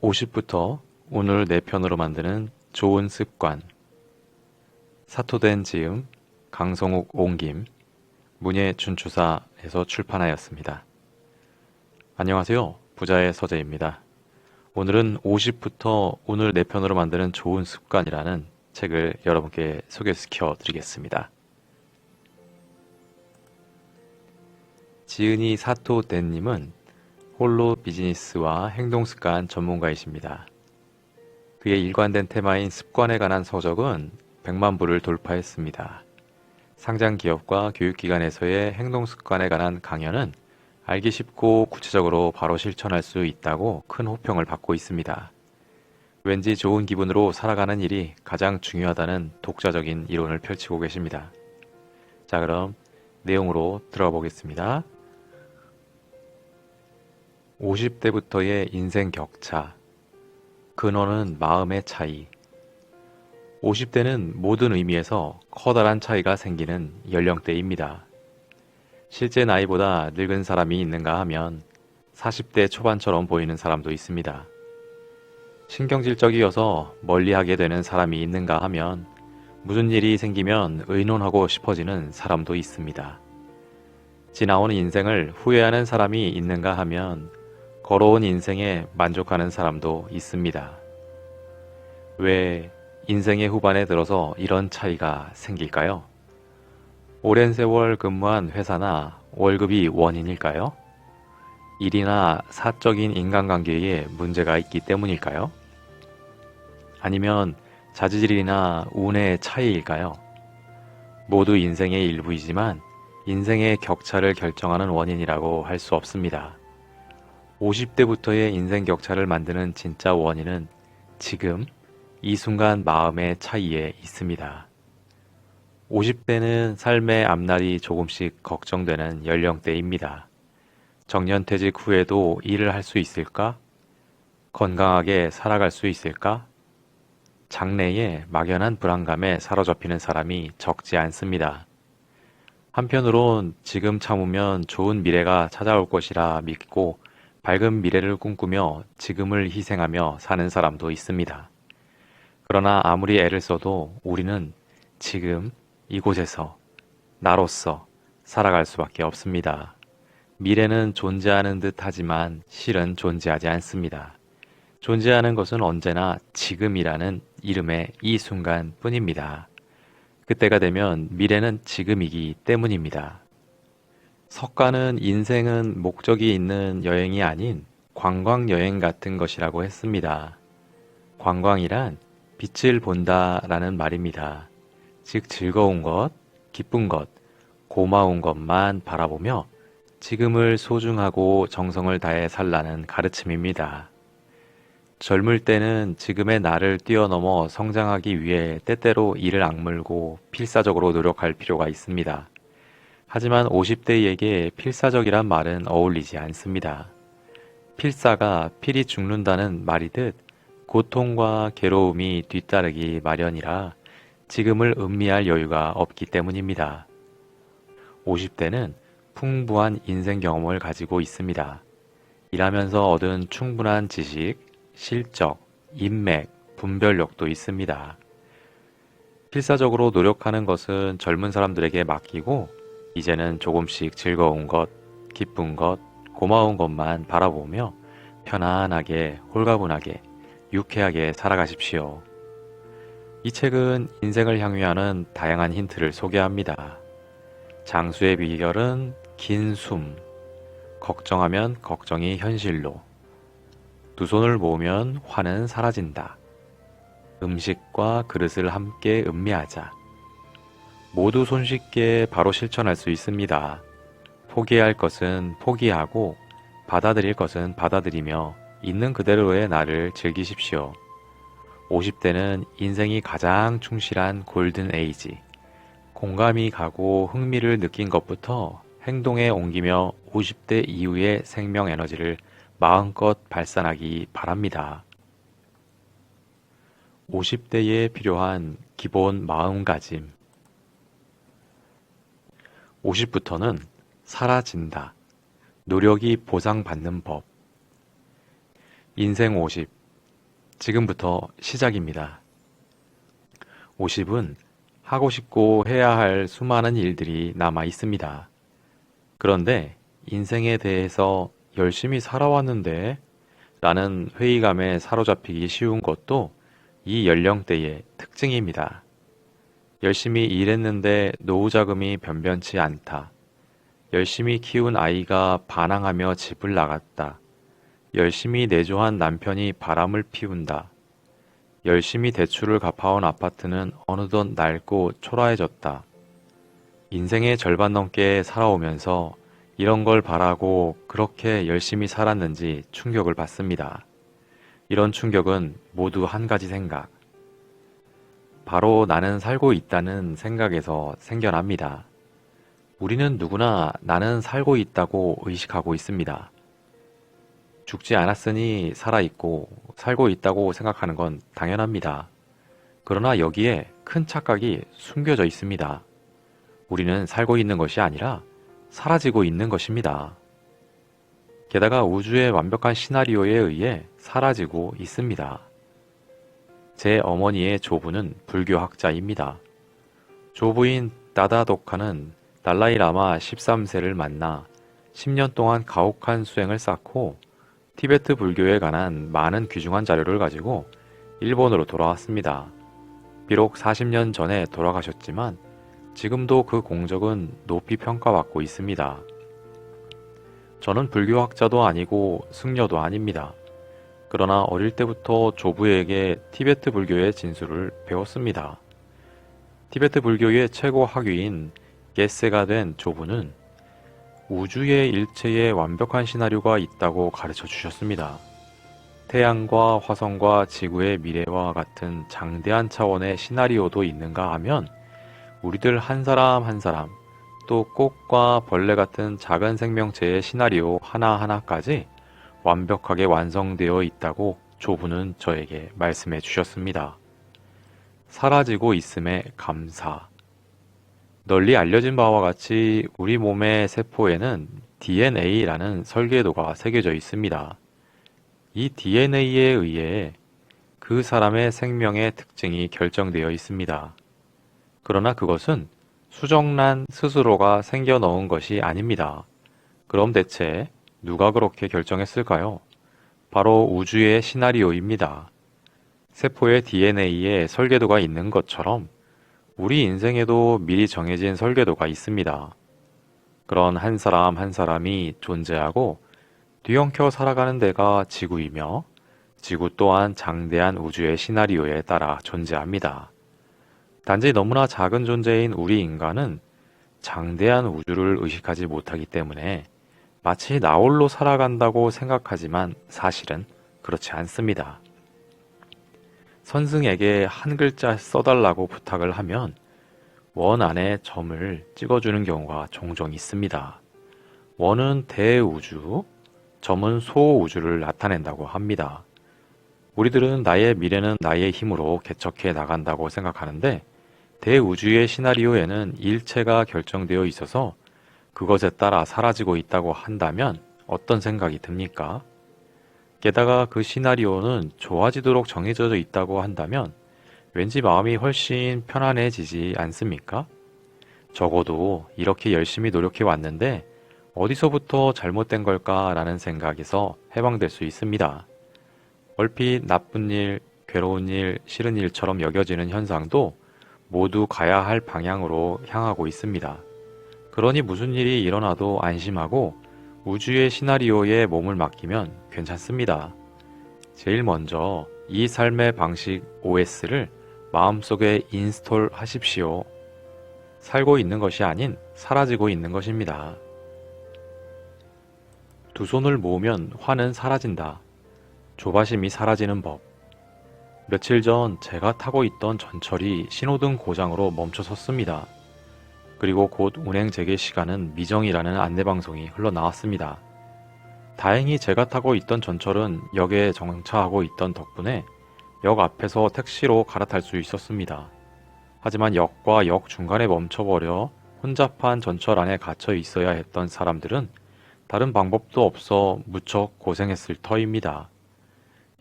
50부터 오늘 내 편으로 만드는 좋은 습관. 사토된 지음, 강성욱 옹김, 문예 준추사에서 출판하였습니다. 안녕하세요. 부자의 서재입니다. 오늘은 50부터 오늘 내 편으로 만드는 좋은 습관이라는 책을 여러분께 소개시켜 드리겠습니다. 지은이 사토된님은 홀로 비즈니스와 행동습관 전문가이십니다. 그의 일관된 테마인 습관에 관한 서적은 100만 부를 돌파했습니다. 상장 기업과 교육기관에서의 행동습관에 관한 강연은 알기 쉽고 구체적으로 바로 실천할 수 있다고 큰 호평을 받고 있습니다. 왠지 좋은 기분으로 살아가는 일이 가장 중요하다는 독자적인 이론을 펼치고 계십니다. 자, 그럼 내용으로 들어가 보겠습니다. 50대부터의 인생 격차, 근원은 마음의 차이. 50대는 모든 의미에서 커다란 차이가 생기는 연령대입니다. 실제 나이보다 늙은 사람이 있는가 하면 40대 초반처럼 보이는 사람도 있습니다. 신경질적이어서 멀리하게 되는 사람이 있는가 하면 무슨 일이 생기면 의논하고 싶어지는 사람도 있습니다. 지나온 인생을 후회하는 사람이 있는가 하면 걸어온 인생에 만족하는 사람도 있습니다. 왜 인생의 후반에 들어서 이런 차이가 생길까요? 오랜 세월 근무한 회사나 월급이 원인일까요? 일이나 사적인 인간관계에 문제가 있기 때문일까요? 아니면 자질이나 운의 차이일까요? 모두 인생의 일부이지만 인생의 격차를 결정하는 원인이라고 할 수 없습니다. 50대부터의 인생 격차를 만드는 진짜 원인은 지금 이 순간 마음의 차이에 있습니다. 50대는 삶의 앞날이 조금씩 걱정되는 연령대입니다. 정년퇴직 후에도 일을 할 수 있을까? 건강하게 살아갈 수 있을까? 장래에 막연한 불안감에 사로잡히는 사람이 적지 않습니다. 한편으론 지금 참으면 좋은 미래가 찾아올 것이라 믿고 밝은 미래를 꿈꾸며 지금을 희생하며 사는 사람도 있습니다. 그러나 아무리 애를 써도 우리는 지금 이곳에서 나로서 살아갈 수밖에 없습니다. 미래는 존재하는 듯 하지만 실은 존재하지 않습니다. 존재하는 것은 언제나 지금이라는 이름의 이 순간 뿐입니다. 그때가 되면 미래는 지금이기 때문입니다. 석가는 인생은 목적이 있는 여행이 아닌 관광여행 같은 것이라고 했습니다. 관광이란 빛을 본다라는 말입니다. 즉 즐거운 것, 기쁜 것, 고마운 것만 바라보며 지금을 소중하고 정성을 다해 살라는 가르침입니다. 젊을 때는 지금의 나를 뛰어넘어 성장하기 위해 때때로 이를 악물고 필사적으로 노력할 필요가 있습니다. 하지만 50대에게 필사적이란 말은 어울리지 않습니다. 필사가 필히 죽는다는 말이듯 고통과 괴로움이 뒤따르기 마련이라 지금을 음미할 여유가 없기 때문입니다. 50대는 풍부한 인생 경험을 가지고 있습니다. 일하면서 얻은 충분한 지식, 실적, 인맥, 분별력도 있습니다. 필사적으로 노력하는 것은 젊은 사람들에게 맡기고 이제는 조금씩 즐거운 것, 기쁜 것, 고마운 것만 바라보며 편안하게, 홀가분하게, 유쾌하게 살아가십시오. 이 책은 인생을 향유하는 다양한 힌트를 소개합니다. 장수의 비결은 긴 숨, 걱정하면 걱정이 현실로, 두 손을 모으면 화는 사라진다. 음식과 그릇을 함께 음미하자. 모두 손쉽게 바로 실천할 수 있습니다. 포기할 것은 포기하고 받아들일 것은 받아들이며 있는 그대로의 나를 즐기십시오. 50대는 인생이 가장 충실한 골든 에이지. 공감이 가고 흥미를 느낀 것부터 행동에 옮기며 50대 이후의 생명 에너지를 마음껏 발산하기 바랍니다. 50대에 필요한 기본 마음가짐. 50부터는 사라진다. 노력이 보상받는 법. 인생 50, 지금부터 시작입니다. 50은 하고 싶고 해야 할 수많은 일들이 남아 있습니다. 그런데 인생에 대해서 열심히 살아왔는데 라는 회의감에 사로잡히기 쉬운 것도 이 연령대의 특징입니다. 열심히 일했는데 노후 자금이 변변치 않다. 열심히 키운 아이가 반항하며 집을 나갔다. 열심히 내조한 남편이 바람을 피운다. 열심히 대출을 갚아온 아파트는 어느덧 낡고 초라해졌다. 인생의 절반 넘게 살아오면서 이런 걸 바라고 그렇게 열심히 살았는지 충격을 받습니다. 이런 충격은 모두 한 가지 생각. 바로 나는 살고 있다는 생각에서 생겨납니다. 우리는 누구나 나는 살고 있다고 의식하고 있습니다. 죽지 않았으니 살아있고 살고 있다고 생각하는 건 당연합니다. 그러나 여기에 큰 착각이 숨겨져 있습니다. 우리는 살고 있는 것이 아니라 사라지고 있는 것입니다. 게다가 우주의 완벽한 시나리오에 의해 사라지고 있습니다. 제 어머니의 조부는 불교학자입니다. 조부인 다다독카는 달라이 라마 13세를 만나 10년 동안 가혹한 수행을 쌓고 티베트 불교에 관한 많은 귀중한 자료를 가지고 일본으로 돌아왔습니다. 비록 40년 전에 돌아가셨지만 지금도 그 공적은 높이 평가받고 있습니다. 저는 불교학자도 아니고 승려도 아닙니다. 그러나 어릴 때부터 조부에게 티베트 불교의 진수를 배웠습니다. 티베트 불교의 최고 학위인 겟세가 된 조부는 우주의 일체에 완벽한 시나리오가 있다고 가르쳐 주셨습니다. 태양과 화성과 지구의 미래와 같은 장대한 차원의 시나리오도 있는가 하면 우리들 한 사람 한 사람, 또 꽃과 벌레 같은 작은 생명체의 시나리오 하나하나까지 완벽하게 완성되어 있다고 조부는 저에게 말씀해 주셨습니다. 사라지고 있음에 감사. 널리 알려진 바와 같이 우리 몸의 세포에는 DNA라는 설계도가 새겨져 있습니다. 이 DNA에 의해 그 사람의 생명의 특징이 결정되어 있습니다. 그러나 그것은 수정란 스스로가 생겨 넣은 것이 아닙니다. 그럼 대체 누가 그렇게 결정했을까요? 바로 우주의 시나리오입니다. 세포의 DNA에 설계도가 있는 것처럼 우리 인생에도 미리 정해진 설계도가 있습니다. 그런 한 사람 한 사람이 존재하고 뒤엉켜 살아가는 데가 지구이며 지구 또한 장대한 우주의 시나리오에 따라 존재합니다. 단지 너무나 작은 존재인 우리 인간은 장대한 우주를 의식하지 못하기 때문에 마치 나 홀로 살아간다고 생각하지만 사실은 그렇지 않습니다. 선승에게 한 글자 써달라고 부탁을 하면 원 안에 점을 찍어주는 경우가 종종 있습니다. 원은 대우주, 점은 소우주를 나타낸다고 합니다. 우리들은 나의 미래는 나의 힘으로 개척해 나간다고 생각하는데 대우주의 시나리오에는 일체가 결정되어 있어서 그것에 따라 사라지고 있다고 한다면 어떤 생각이 듭니까? 게다가 그 시나리오는 좋아지도록 정해져 있다고 한다면 왠지 마음이 훨씬 편안해지지 않습니까? 적어도 이렇게 열심히 노력해 왔는데 어디서부터 잘못된 걸까라는 생각에서 해방될 수 있습니다. 얼핏 나쁜 일, 괴로운 일, 싫은 일처럼 여겨지는 현상도 모두 가야 할 방향으로 향하고 있습니다. 그러니 무슨 일이 일어나도 안심하고 우주의 시나리오에 몸을 맡기면 괜찮습니다. 제일 먼저 이 삶의 방식 OS를 마음속에 인스톨 하십시오. 살고 있는 것이 아닌 사라지고 있는 것입니다. 두 손을 모으면 화는 사라진다. 조바심이 사라지는 법. 며칠 전 제가 타고 있던 전철이 신호등 고장으로 멈춰 섰습니다. 그리고 곧 운행 재개 시간은 미정이라는 안내방송이 흘러나왔습니다. 다행히 제가 타고 있던 전철은 역에 정차하고 있던 덕분에 역 앞에서 택시로 갈아탈 수 있었습니다. 하지만 역과 역 중간에 멈춰버려 혼잡한 전철 안에 갇혀 있어야 했던 사람들은 다른 방법도 없어 무척 고생했을 터입니다.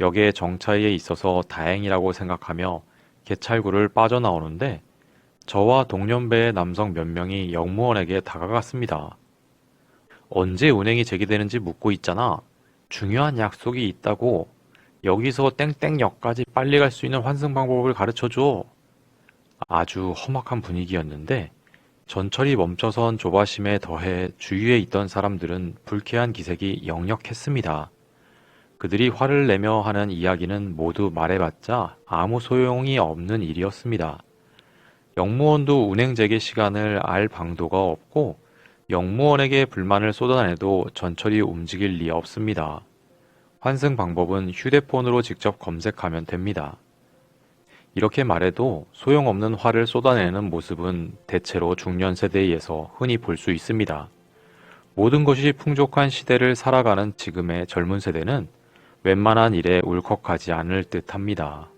역에 정차에 있어서 다행이라고 생각하며 개찰구를 빠져나오는데 저와 동년배의 남성 몇 명이 역무원에게 다가갔습니다. 언제 운행이 재개되는지 묻고 있잖아. 중요한 약속이 있다고. 여기서 땡땡역까지 빨리 갈 수 있는 환승 방법을 가르쳐줘. 아주 험악한 분위기였는데 전철이 멈춰선 조바심에 더해 주위에 있던 사람들은 불쾌한 기색이 역력했습니다. 그들이 화를 내며 하는 이야기는 모두 말해봤자 아무 소용이 없는 일이었습니다. 역무원도 운행 재개 시간을 알 방도가 없고 역무원에게 불만을 쏟아내도 전철이 움직일 리 없습니다. 환승 방법은 휴대폰으로 직접 검색하면 됩니다. 이렇게 말해도 소용없는 화를 쏟아내는 모습은 대체로 중년 세대에서 흔히 볼 수 있습니다. 모든 것이 풍족한 시대를 살아가는 지금의 젊은 세대는 웬만한 일에 울컥하지 않을 듯 합니다.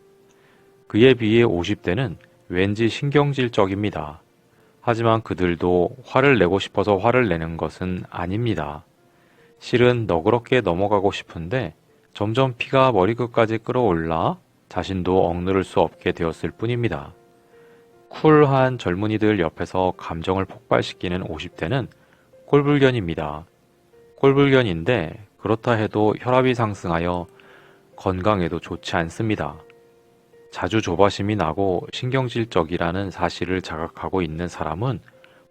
그에 비해 50대는 왠지 신경질적입니다. 하지만 그들도 화를 내고 싶어서 화를 내는 것은 아닙니다. 실은 너그럽게 넘어가고 싶은데 점점 피가 머리끝까지 끓어올라 자신도 억누를 수 없게 되었을 뿐입니다. 쿨한 젊은이들 옆에서 감정을 폭발시키는 50대는 꼴불견입니다. 꼴불견인데 그렇다 해도 혈압이 상승하여 건강에도 좋지 않습니다. 자주 조바심이 나고 신경질적이라는 사실을 자각하고 있는 사람은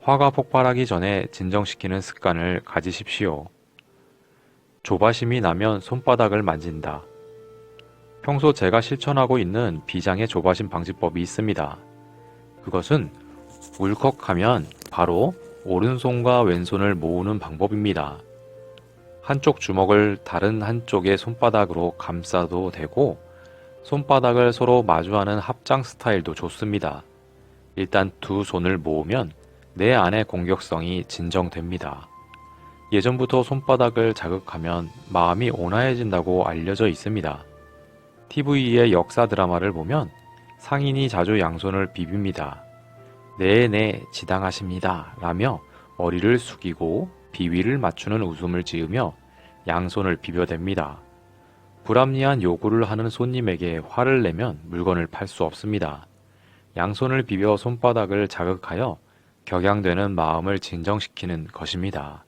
화가 폭발하기 전에 진정시키는 습관을 가지십시오. 조바심이 나면 손바닥을 만진다. 평소 제가 실천하고 있는 비장의 조바심 방지법이 있습니다. 그것은 울컥하면 바로 오른손과 왼손을 모으는 방법입니다. 한쪽 주먹을 다른 한쪽의 손바닥으로 감싸도 되고 손바닥을 서로 마주하는 합장 스타일도 좋습니다. 일단 두 손을 모으면 내 안의 공격성이 진정됩니다. 예전부터 손바닥을 자극하면 마음이 온화해진다고 알려져 있습니다. TV의 역사 드라마를 보면 상인이 자주 양손을 비빕니다. 네네 지당하십니다 라며 머리를 숙이고 비위를 맞추는 웃음을 지으며 양손을 비벼댑니다. 불합리한 요구를 하는 손님에게 화를 내면 물건을 팔 수 없습니다. 양손을 비벼 손바닥을 자극하여 격양되는 마음을 진정시키는 것입니다.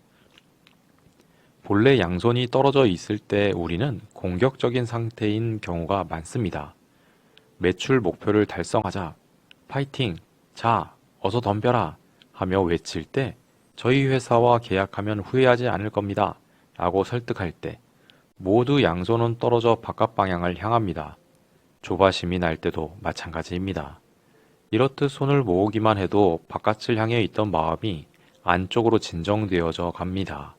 본래 양손이 떨어져 있을 때 우리는 공격적인 상태인 경우가 많습니다. 매출 목표를 달성하자, 파이팅, 자, 어서 덤벼라 하며 외칠 때 저희 회사와 계약하면 후회하지 않을 겁니다 라고 설득할 때 모두 양손은 떨어져 바깥 방향을 향합니다. 조바심이 날 때도 마찬가지입니다. 이렇듯 손을 모으기만 해도 바깥을 향해 있던 마음이 안쪽으로 진정되어져 갑니다.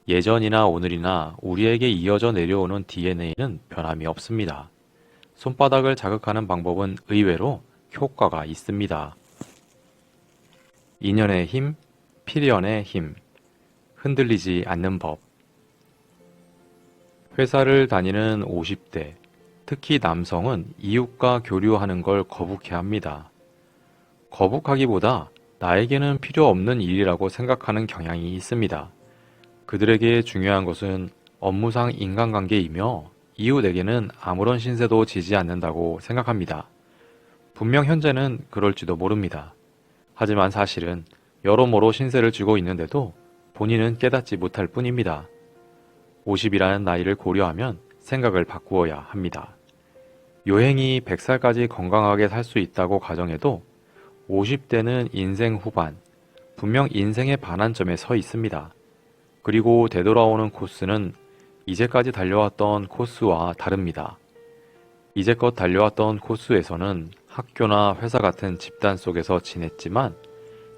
예전이나 오늘이나 우리에게 이어져 내려오는 DNA는 변함이 없습니다. 손바닥을 자극하는 방법은 의외로 효과가 있습니다. 인연의 힘, 필연의 힘, 흔들리지 않는 법. 회사를 다니는 50대, 특히 남성은 이웃과 교류하는 걸 거북해합니다. 거북하기보다 나에게는 필요 없는 일이라고 생각하는 경향이 있습니다. 그들에게 중요한 것은 업무상 인간관계이며 이웃에게는 아무런 신세도 지지 않는다고 생각합니다. 분명 현재는 그럴지도 모릅니다. 하지만 사실은 여러모로 신세를 쥐고 있는데도 본인은 깨닫지 못할 뿐입니다. 50이라는 나이를 고려하면 생각을 바꾸어야 합니다. 요행이 100살까지 건강하게 살 수 있다고 가정해도 50대는 인생 후반, 분명 인생의 반환점에 서 있습니다. 그리고 되돌아오는 코스는 이제까지 달려왔던 코스와 다릅니다. 이제껏 달려왔던 코스에서는 학교나 회사 같은 집단 속에서 지냈지만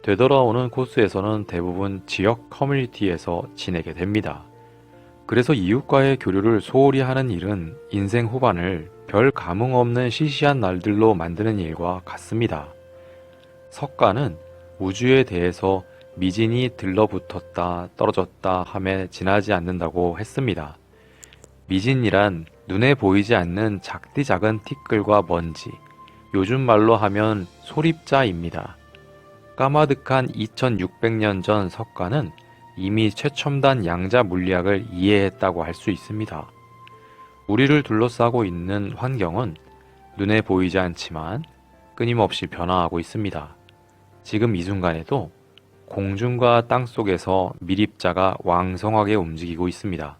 되돌아오는 코스에서는 대부분 지역 커뮤니티에서 지내게 됩니다. 그래서 이웃과의 교류를 소홀히 하는 일은 인생 후반을 별 감흥 없는 시시한 날들로 만드는 일과 같습니다. 석가는 우주에 대해서 미진이 들러붙었다 떨어졌다 함에 지나지 않는다고 했습니다. 미진이란 눈에 보이지 않는 작디 작은 티끌과 먼지, 요즘 말로 하면 소립자입니다. 까마득한 2600년 전 석가는 이미 최첨단 양자 물리학을 이해했다고 할 수 있습니다. 우리를 둘러싸고 있는 환경은 눈에 보이지 않지만 끊임없이 변화하고 있습니다. 지금 이 순간에도 공중과 땅 속에서 미립자가 왕성하게 움직이고 있습니다.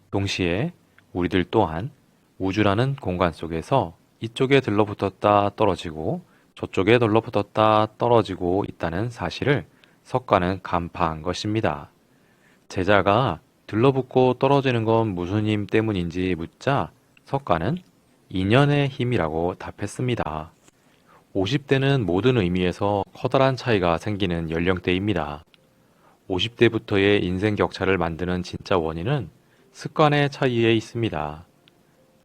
동시에 우리들 또한 우주라는 공간 속에서 이쪽에 들러붙었다 떨어지고 저쪽에 들러붙었다 떨어지고 있다는 사실을 석가는 간파한 것입니다. 제자가 들러붙고 떨어지는 건 무슨 힘 때문인지 묻자 석가는 인연의 힘이라고 답했습니다. 50대는 모든 의미에서 커다란 차이가 생기는 연령대입니다. 50대부터의 인생 격차를 만드는 진짜 원인은 습관의 차이에 있습니다.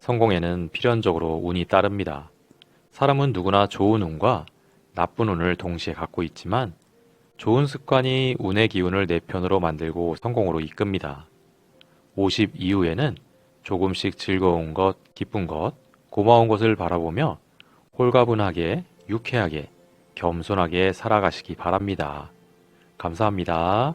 성공에는 필연적으로 운이 따릅니다. 사람은 누구나 좋은 운과 나쁜 운을 동시에 갖고 있지만 좋은 습관이 운의 기운을 내 편으로 만들고 성공으로 이끕니다. 50 이후에는 조금씩 즐거운 것, 기쁜 것, 고마운 것을 바라보며 홀가분하게, 유쾌하게, 겸손하게 살아가시기 바랍니다. 감사합니다.